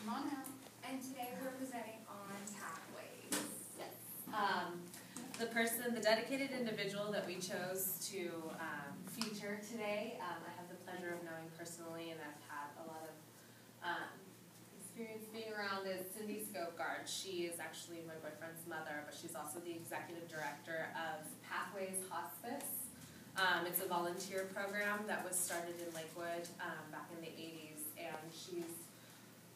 Come on out. And today we're presenting on pathways. Yes. The dedicated individual that we chose to feature today, I have the pleasure of knowing personally, and I've had a lot of experience being around, is Cindy Skogard. She is actually my boyfriend's mother, but she's also the executive director of Pathways Hospice. It's a volunteer program that was started in Lakewood back in the 80s, and she's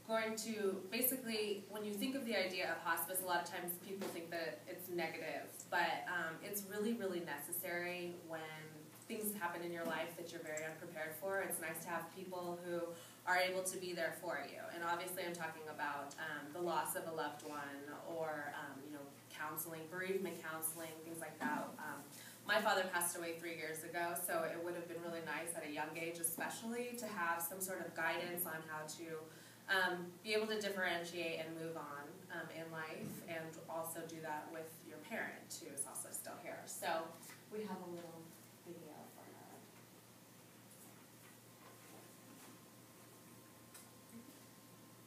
going to, basically, when you think of the idea of hospice, a lot of times people think that it's negative, but it's really, really necessary when things happen in your life that you're very unprepared for. It's nice to have people who are able to be there for you, and obviously I'm talking about the loss of a loved one, or counseling, bereavement counseling, things like that. My father passed away 3 years ago, so it would have been really nice at a young age especially to have some sort of guidance on how to be able to differentiate and move on in life, and also do that with your parent, who is also still here. So we have a little video for her.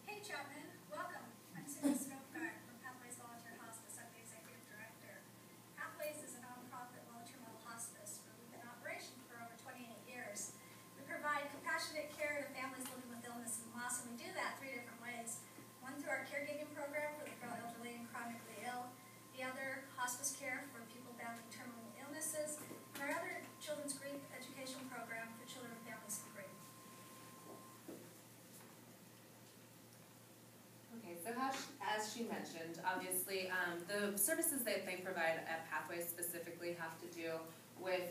Hey Chapman, welcome. I'm Cindy Skogard from Pathways Volunteer Hospice. I'm the Executive Director. Pathways is a nonprofit volunteer model hospice where we've been in operation for over 28 years. We provide compassionate care to families living with illness and loss, and we do that 3 different ways. One, through our caregiving program for the elderly and chronically ill. The other, hospice care for people battling terminal illnesses. And our other children's grief education program for children and families in grief. Okay, so as she mentioned, obviously the services that they provide at Pathways specifically have to do with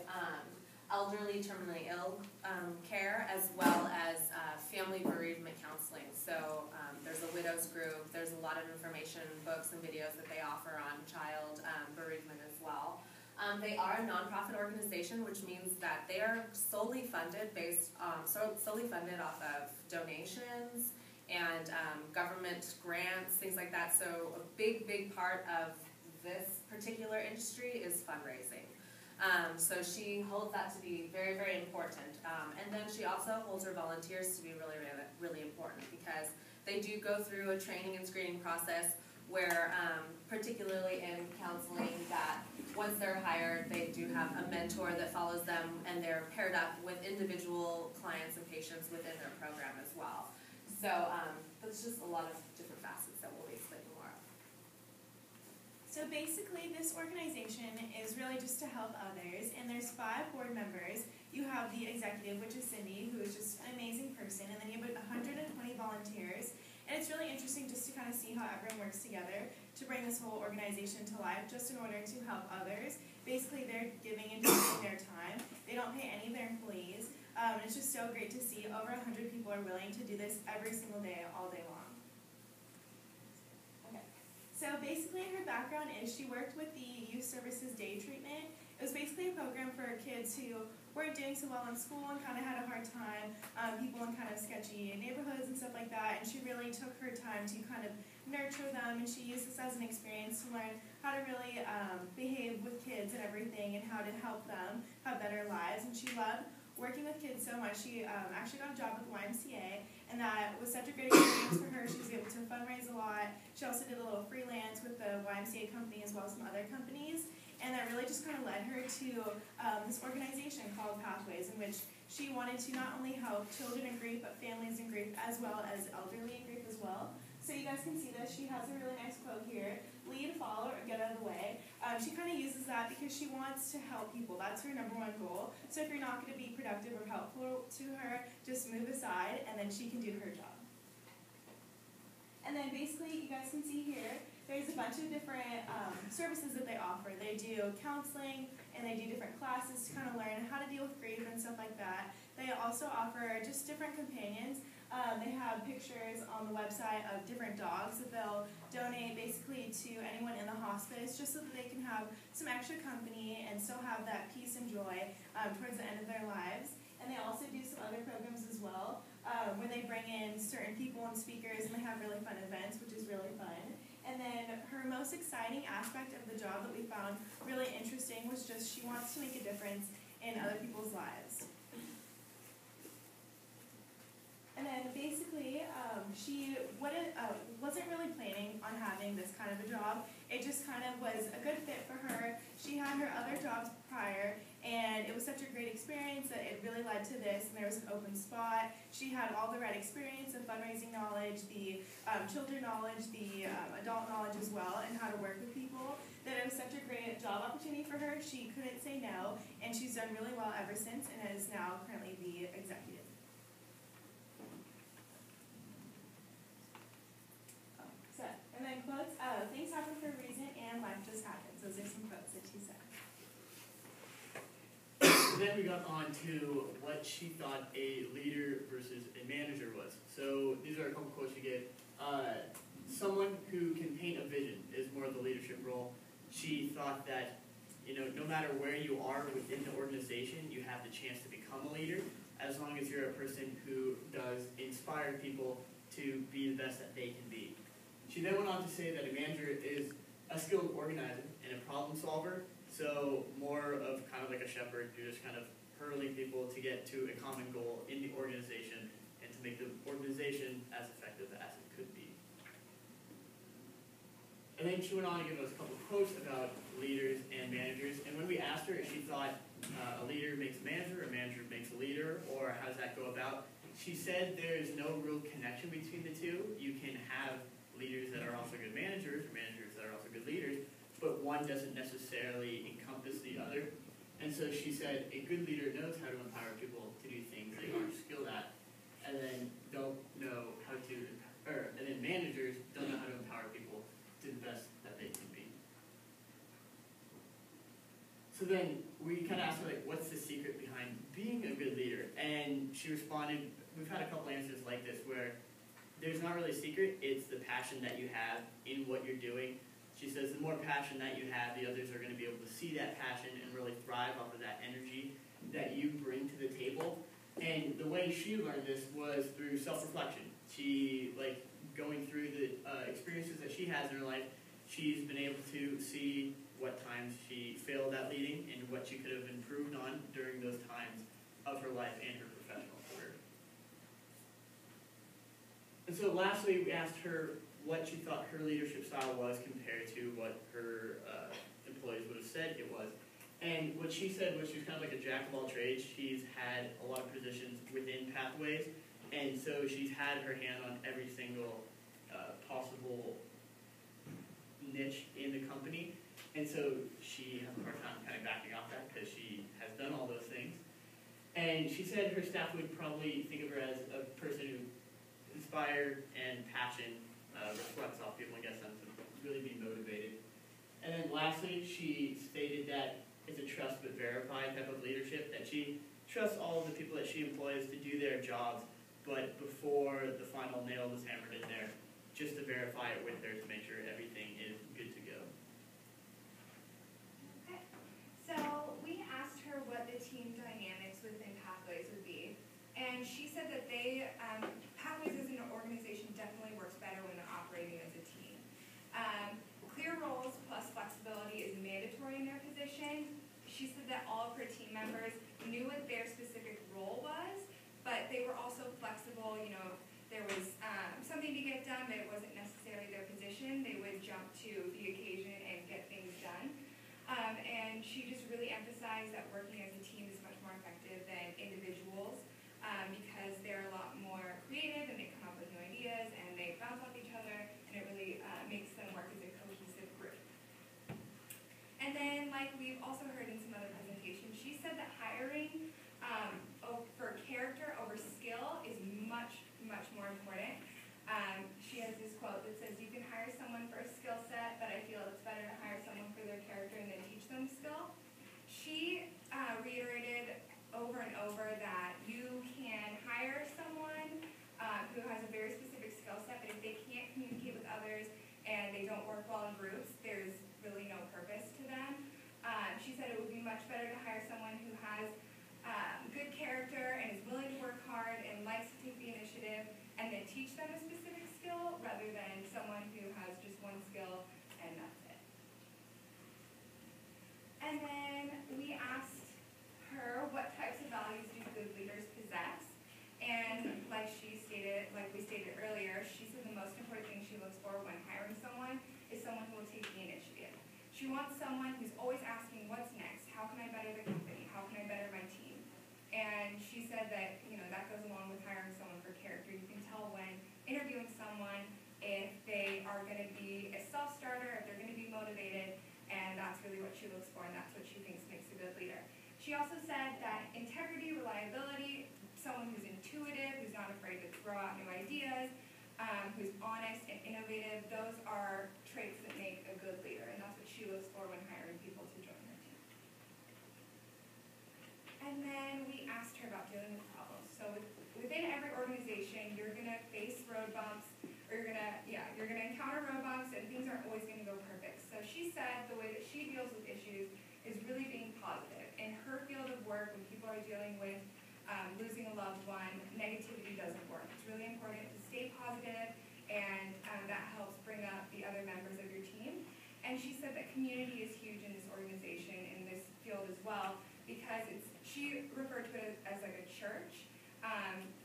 elderly, terminally ill care, as well as family bereavement counseling. So there's a widows group, there's a lot of information, books and videos that they offer on child bereavement as well. They are a nonprofit organization, which means that they are solely funded off of donations and government grants, things like that. So a big part of this particular industry is fundraising. So she holds that to be very, very important. And then she also holds her volunteers to be really, really, really important, because they do go through a training and screening process where, particularly in counseling, that once they're hired, they do have a mentor that follows them, and they're paired up with individual clients and patients within their program as well. So there's just a lot of different facets that we'll be explaining more of. So basically, this organization is really just to help others, and there's 5 board members. You have the executive, which is Cindy, who is just an amazing person, and then you have 120 volunteers. And it's really interesting just to kind of see how everyone works together to bring this whole organization to life, just in order to help others. Basically, they're giving and taking their time. They don't pay any of their employees. It's just so great to see over 100 people are willing to do this every single day, all day long. Okay. So basically, her background is she worked with the Youth Services Day Treatment. It was basically a program for kids who weren't doing so well in school and kind of had a hard time, people in kind of sketchy neighborhoods and stuff like that, and she really took her time to kind of nurture them, and she used this as an experience to learn how to really behave with kids and everything, and how to help them have better lives. And she loved working with kids so much. She actually got a job with the YMCA, and that was such a great experience for her. She was able to fundraise a lot. She also did a little freelance with the YMCA company as well as some other companies, and that really just kind of led her to this organization called Pathways, in which she wanted to not only help children in grief, but families in grief, as well as elderly in grief as well. So you guys can see this. She has a really nice quote here: lead, follow, or get out of the way. She kind of uses that because she wants to help people. That's her #1 goal. So if you're not going to be productive or helpful to her, just move aside, and then she can do her job. And then basically, you guys can see here, there's a bunch of different services that they offer. They do counseling, and they do different classes to kind of learn how to deal with grief and stuff like that. They also offer just different companions. They have pictures on the website of different dogs that they'll donate basically to anyone in the hospice, just so that they can have some extra company and still have that peace and joy towards the end of their lives. And they also do some other programs as well, where they bring in certain people and speakers, and they have really fun events, which is really fun. And then her most exciting aspect of the job that we found really interesting was just she wants to make a difference in other people's lives. And then basically, she wasn't really planning on having this kind of a job. It just kind of was a good fit for her. She had her other jobs prior, and it was such a great experience that it really led to this, and there was an open spot. She had all the right experience, the fundraising knowledge, the children knowledge, the adult knowledge as well, and how to work with people, that it was such a great job opportunity for her. She couldn't say no, and she's done really well ever since, and is now currently the executive. And then quotes, things happen for a reason and life just happens. Those are some quotes that she said. Then we got on to what she thought a leader versus a manager was. So these are a couple quotes she gave. Someone who can paint a vision is more of the leadership role. She thought that, no matter where you are within the organization, you have the chance to become a leader, as long as you're a person who does inspire people to be the best that they can be. She then went on to say that a manager is a skilled organizer and a problem solver, so more of kind of like a shepherd, who just kind of hurling people to get to a common goal in the organization and to make the organization as effective as it could be. And then she went on to give us a couple of quotes about leaders and managers, and when we asked her if she thought a leader makes a manager makes a leader, or how does that go about, she said there's no real connection between the two. You can have leaders that are also good managers, or managers that are also good leaders, but one doesn't necessarily encompass the other. And so she said a good leader knows how to empower people to do things they aren't skilled at, and then don't know how to, and then managers don't know how to empower people to the best that they can be. So then we kind of asked her, what's the secret behind being a good leader? And she responded, we've had a couple answers like this where there's not really a secret, it's the passion that you have in what you're doing. She says the more passion that you have, the others are going to be able to see that passion and really thrive off of that energy that you bring to the table. And the way she learned this was through self-reflection. She, going through the experiences that she has in her life, she's been able to see what times she failed at leading and what she could have improved on during those times of her life and her professional career. And so lastly, we asked her what she thought her leadership style was compared to what her employees would have said it was. And what she said was she's kind of like a jack of all trades. She's had a lot of positions within Pathways, and so she's had her hand on every single possible niche in the company. And so she has a hard time kind of backing off that because she has done all those things. And she said her staff would probably think of her as a person who inspired and passion reflects off people and gets them to really be motivated. And then lastly, she stated that it's a trust but verify type of leadership, that she trusts all of the people that she employs to do their jobs, but before the final nail was hammered in there, just to verify it with her to make sure everything is good to go. Okay. So we asked her what the team dynamics within Pathways would be, and she said that Pathways as an organization definitely works better when they're operating as a team. Clear roles plus flexibility is mandatory in their position. She said that all of her team members knew what their specific role was, but they were also flexible. There was something to get done, but it wasn't necessarily their position. They would jump to the occasion and get things done. And she just really emphasized that working as a team is much more effective than individuals because they're a lot more creative and they come up with new ideas and they bounce off each other, and it really makes them work as a cohesive group. And then, like we've also heard in some other presentations, she said that hiring for character over skill is much more important. She has this quote that says, "You can hire someone for a skill set, but I feel it's better to hire someone for their character and then teach them skill." She reiterated over and over that you can hire someone who has a very specific skill set, but if they can't communicate with others and they don't work well in groups, there's really no purpose to them. She said it would be much better to hire someone who has good character and is willing to work hard and likes to take the initiative and then teach them a specific skill rather than someone who has just one skill and that's it. And then we asked her what types of values do good leaders possess, and like we stated earlier, someone who's always asking, what's next? How can I better the company? How can I better my team? And she said that, that goes along with hiring someone for character. You can tell when interviewing someone if they are going to be a self-starter, if they're going to be motivated, and that's really what she looks for, and that's what she thinks makes a good leader. She also said that integrity, reliability, someone who's intuitive, who's not afraid to throw out new ideas, who's honest and innovative, those are traits that make a good leader, and that's what she looks for when hiring people to join her team. And then we asked her about dealing with problems. So within every organization, you're going to face road bumps, or you're going to encounter road bumps, and things aren't always going to go perfect. So she said the way that she deals with issues is really being positive. In her field of work, when people are dealing with losing a loved one, negativity doesn't work. It's really important to stay positive, and that helps bring up the other members of your team. And she said that community is huge in this organization, in this field as well, because she referred to it as like a church.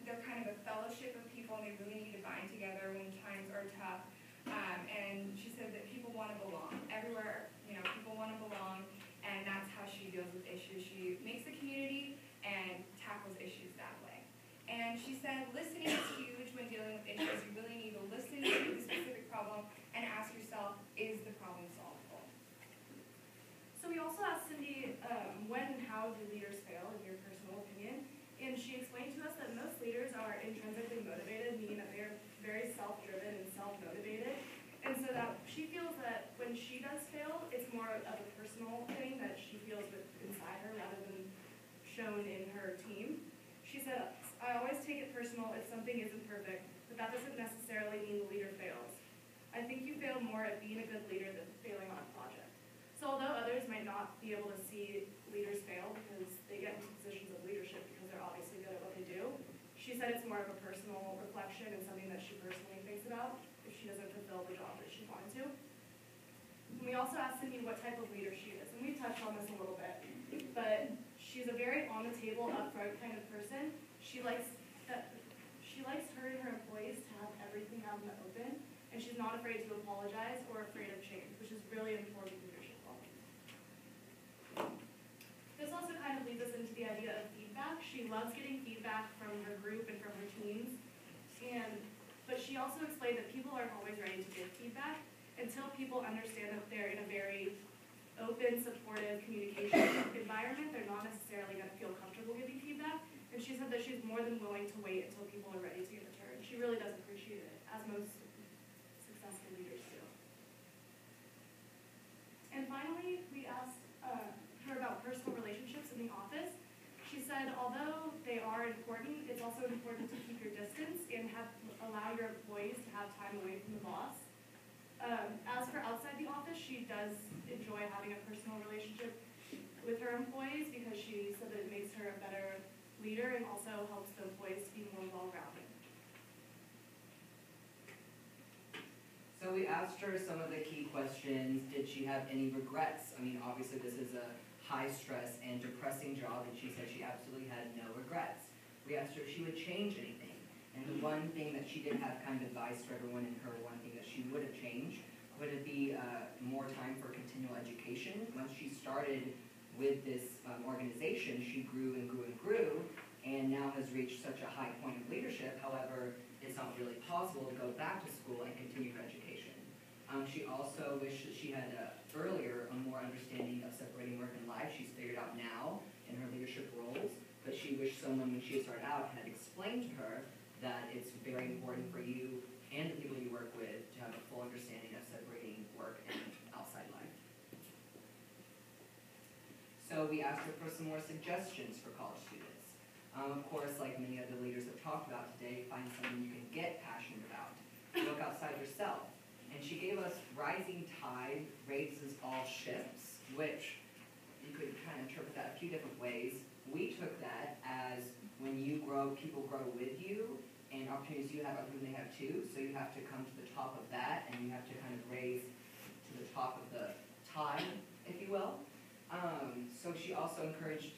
They're kind of a fellowship of people, and they really need to bind together when times are tough. And she said that people want to belong. Everywhere, people want to belong, and that's how she deals with issues. She makes a community and tackles issues that way. And she said listening is huge when dealing with issues. You really need to listen to the specific problem and ask yourself, is the problem solvable? So we also asked Cindy when and how do leaders fail, in your personal opinion. And she explained to us that most leaders are intrinsically motivated, meaning that they're very self-driven and self-motivated. And so that she feels that when she does fail, it's more of a personal thing that she feels inside her rather than shown in her team. She said, I always take it personal if something isn't perfect, but that doesn't necessarily mean the leader fails. I think you fail more at being a good leader than failing on a project. So although others might not be able to see leaders fail because they get into positions of leadership because they're obviously good at what they do, she said it's more of a personal reflection and something that she personally thinks about if she doesn't fulfill the job that she wanted to. And we also asked Cindy what type of leader she is, and we touched on this a little bit, but she's a very on-the-table, upfront kind of person. She likes her and her employees to have everything out in the open, and she's not afraid to apologize or afraid of change, which is really important leadership quality. This also kind of leads us into the idea of feedback. She loves getting feedback from her group and from her teams, but she also explained that people aren't always ready to give feedback until people understand that they're in a very open, supportive communication environment. They're not necessarily going to feel comfortable giving feedback. And she said that she's more than willing to wait until people are ready to give it to her. And she really does appreciate it, as most successful leaders do. And finally, we asked her about personal relationships in the office. She said, although they are important, it's also important to keep your distance and allow your employees to have time away from the boss. As for outside the office, she does enjoy having a personal relationship with her employees because she said that it makes her a better leader and also helps the employees to be more well-rounded. So we asked her some of the key questions. Did she have any regrets? I mean, obviously this is a high-stress and depressing job, and she said she absolutely had no regrets. We asked her if she would change anything. And the one thing that she did have kind of advice for everyone in her, one thing that she would have changed, would it be more time for continual education. Once she started with this organization, she grew and grew and grew, and now has reached such a high point of leadership. However, it's not really possible to go back to school and continue her education. She also wished that she had earlier a more understanding of separating work and life. She's figured out now in her leadership roles, but she wished someone, when she started out, had explained to her that it's very important for you and the people you work with to have a full understanding of separating work and outside life. So we asked her for some more suggestions for college students. Of course, like many other leaders have talked about today, find something you can get passionate about. Look outside yourself. And she gave us rising tide raises all ships, which you could kind of interpret that a few different ways. We took that as when you grow, people grow with you, and opportunities you have, other than they have too. So you have to come to the top of that, and you have to kind of raise to the top of the tide, if you will. So she also encouraged